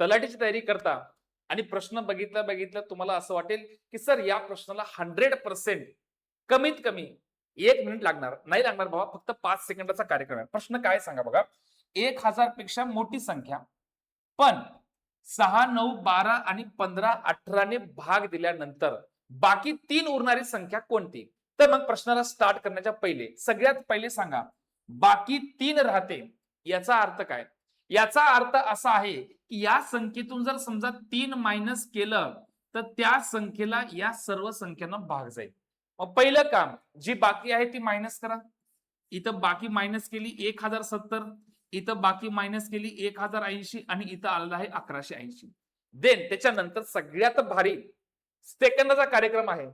तलाठीची तयारी करता आणि प्रश्न बघितला बघितला तुम्हाला असं वाटेल की सर या प्रश्नाला 100% कमीत कमी 1 मिनिट लागणार, नाही लागणार बाबा, फक्त 5 सेकंदाचा कार्यक्रम आहे. प्रश्न काय सांगा बघा. 1000 पेक्षा मोठी संख्या पण 6, 9, 12 आणि 15, 18 ने भाग दिल्यानंतर बाकी 3 उरणारी संख्या कोणती? तर मग प्रश्नाला स्टार्ट करण्याच्या पहिले सगळ्यात पहिले सांगा बाकी 3 राहते याचा अर्थ काय? याचा अर्थ असा आहे की या संख्येतून जर समजा 3 मायनस केलं तर त्या संख्येला या सर्व संख्यांना भाग जाईल. मग पहिलं काम, जी बाकी आहे ती मायनस करा. इथं बाकी मायनस केली 1070, इथं बाकी मायनस केली 1080 आणि इथं आलेलं आहे 1180. देन त्याच्यानंतर सगळ्यात भारी सेकंदाचा कार्यक्रम आहे.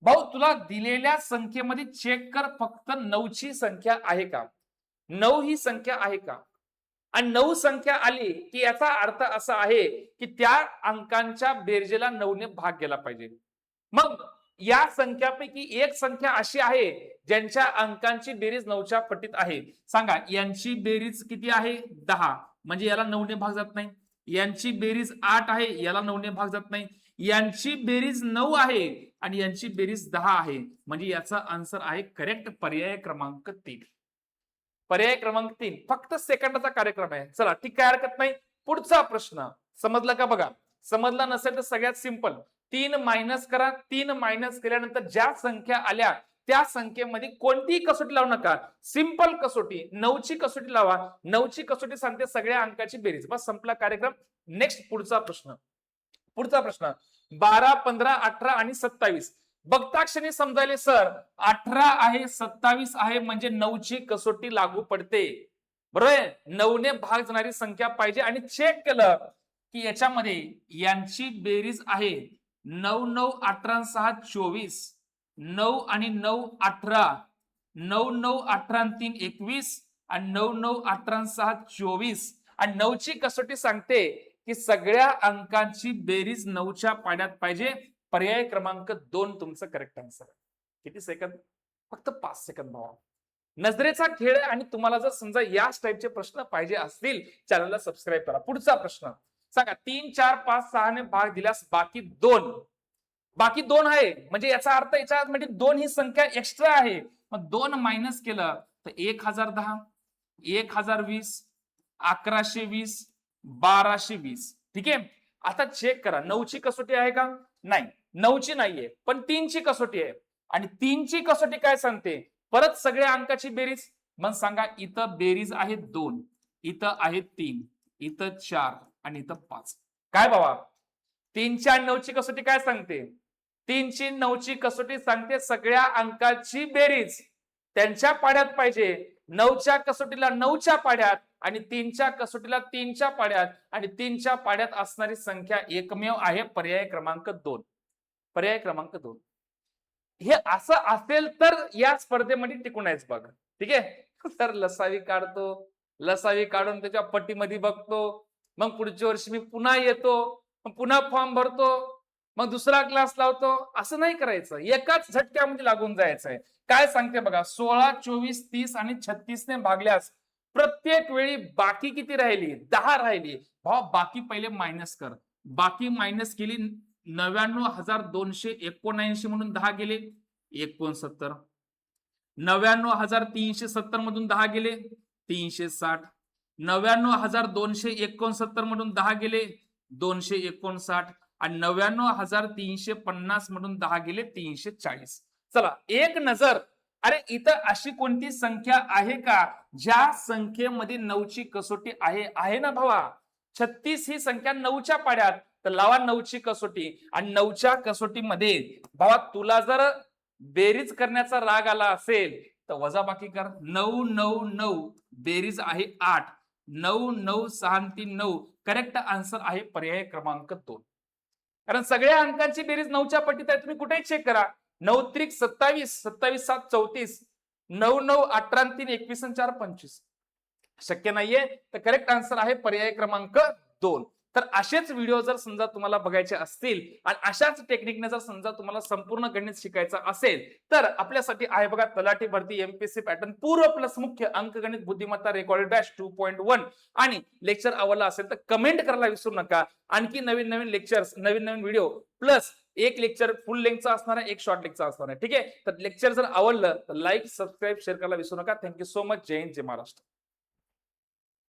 भाऊ तुला दिलेल्या संख्येमध्ये चेक कर फक्त 9 ची संख्या आहे का? 9 ही संख्या आहे का? आणि 9 संख्या आली की याचा अर्थ असा आहे की त्या अंकांच्या बेरजेला 9 ने भाग गेला पाहिजे. मग या संख्यापैकी एक संख्या अशी आहे ज्यांच्या अंकांची बेरीज 9च्या पटीत आहे. सांगा यांची बेरीज किती आहे? 10, म्हणजे याला 9 ने भाग जात नाही. यांची बेरीज 8 आहे, याला 9 ने भाग जात नाही. यांची बेरीज 9 आहे आणि यांची बेरीज 10 आहे, म्हणजे याचा आन्सर आहे करेक्ट पर्याय क्रमांक 3. पर्याय क्रमांक 3 फक्त सेकंदाचा कार्यक्रम आहे. चला ठीक, काय हरकत नाही. पुढचा प्रश्न समजला का बघा. समजला नसेल तर सगळ्यात सिंपल 3 मायनस करा. 3 मायनस केल्यानंतर ज्या संख्या आल्या त्या संख्येमध्ये कोणतीही कसोटी लावू नका. सिंपल कसोटी 9 ची कसोटी लावा. 9 ची कसोटी सांगते सगळ्या अंकाची बेरीज. बस संपला कार्यक्रम. नेक्स्ट पुढचा प्रश्न. 12, 15, 18 आणि 27. बघता क्षणी समजायले सर 18 आहे 27 आहे म्हणजे 9 ची कसोटी लागू पडते. बरोबर, 9 ने भाग जाणारी संख्या पाहिजे. आणि चेक केलं की याच्यामध्ये यांची बेरीज आहे 9, 9, 18, 6, 24. 9 आणि 9, 18. 9, 9, 18, 3, 21 आणि 9, 9, 18, 6, 24. आणि 9 ची कसोटी सांगते की सगळ्या अंकांची बेरीज 9च्या पाड्यात पाहिजे. पर्याय क्रमांक 2 तुमचं करेक्ट आन्सर. किती सेकंद? फक्त 5 सेकंद भावा. नजरेचा खेळ आहे आणि तुम्हाला जर समजा या टाईपचे प्रश्न पाहिजे असतील चॅनलला सबस्क्राईब करा. पुढचा प्रश्न सांगा 3, 4, 5, 6 ने भाग दिल्यास बाकी 2. बाकी 2 आहे म्हणजे याचा अर्थ याच्यामध्ये 2 ही संख्या एक्स्ट्रा आहे. मग 2 मायनस केलं तर 1010, 1020, 1120, 1220. ठीक आहे. आता चेक करा 9 ची कसोटी आहे का? नाही, 9 ची नाहीये, पण 3 ची कसोटी आहे. आणि 3 ची कसोटी काय सांगते? परत सगळ्या अंकाची बेरीज. मग सांगा इथं बेरीज आहे 2, इथं आहे 3, इथं 4 आणि इथं 5. काय बाबा 3 ची आणि 9 ची कसोटी काय सांगते? 3 ची 9 ची कसोटी सांगते सगळ्या अंकाची बेरीज त्यांच्या पाड्यात पाहिजे. 9च्या कसोटीला 9च्या पाड्यात आणि 3च्या कसोटीला 3च्या पाड्यात आणि 3च्या पाड्यात असणारी संख्या एकमेव आहे पर्याय क्रमांक 2. पर्याय क्रमांक 2. हे असं असेल तर या स्पर्धेमध्ये टिकून आहेच बघा. ठीक आहे. तर लसावी काढतो, लसावी काढून त्याच्या पट्टीमध्ये बघतो, मग पुढच्या वर्षी मी पुन्हा येतो, पुन्हा फॉर्म भरतो, मग दुसरा क्लास लावतो. असं नाही करायचं, एकाच झटक्यामध्ये लागून जायचंय. काय सांगते बघा 16, 24, 30 आणि 36 ने भागल्यास प्रत्येक वेळी बाकी किती राहिली? 10 राहिली. भाव बाकी पहिले मायनस कर. बाकी मायनस केली 99,279 म्हणून 10 गेले 69. 99,370 मधून 10 गेले 360. 99,269 मधून 10 गेले 259 आणि 99,350 मधून 10 गेले 340. चला एक नजर. अरे इथं अशी कोणती संख्या आहे का ज्या संख्येमध्ये 9 ची कसोटी आहे? आहे ना भावा. 36 ही संख्या 9च्या पाड्यात, तर लावा 9 ची कसोटी. आणि 9च्या कसोटीमध्ये भावा तुला जर बेरीज करण्याचा राग आला असेल तर वजाबाकी कर. 9, 9, 9 बेरीज आहे 8. 9, 9, 6, 3, 9. करेक्ट आन्सर आहे पर्याय क्रमांक 2. कारण सगळ्या अंकांची बेरीज 9च्या पट्टीत आहे. तुम्ही कुठेही चेक करा. 9 त्रिक 27, 27 7 34, 9 9 18 3 21 4 25. शक्य नाहीये. तर करेक्ट आन्सर आहे पर्याय क्रमांक 2. तर असेच व्हिडिओ जर समजा तुम्हाला बघायचे असतील आणि अशाच टेक्निकने जर समजा तुम्हाला संपूर्ण गणित शिकायचं असेल तर आपल्यासाठी आहे बघा तलाठी भरती एमपीएससी पॅटर्न पूर्व प्लस मुख्य अंकगणित बुद्धिमत्ता रेकॉर्डेड बॅच 2.1 आणि लेक्चर आवडला असेल तर कमेंट करायला विसरू नका. आणखी नवीन नवीन लेक्चर्स नवीन नवीन व्हिडिओ प्लस एक लेक्चर फुल लेंथचा असणार आहे, एक शॉर्ट लेक्चर असणार आहे. ठीक आहे, तर लेक्चर जर आवडलं तर लाईक सबस्क्राईब शेअर करायला विसरू नका. Thank you so much. जय हिंद, जय महाराष्ट्र.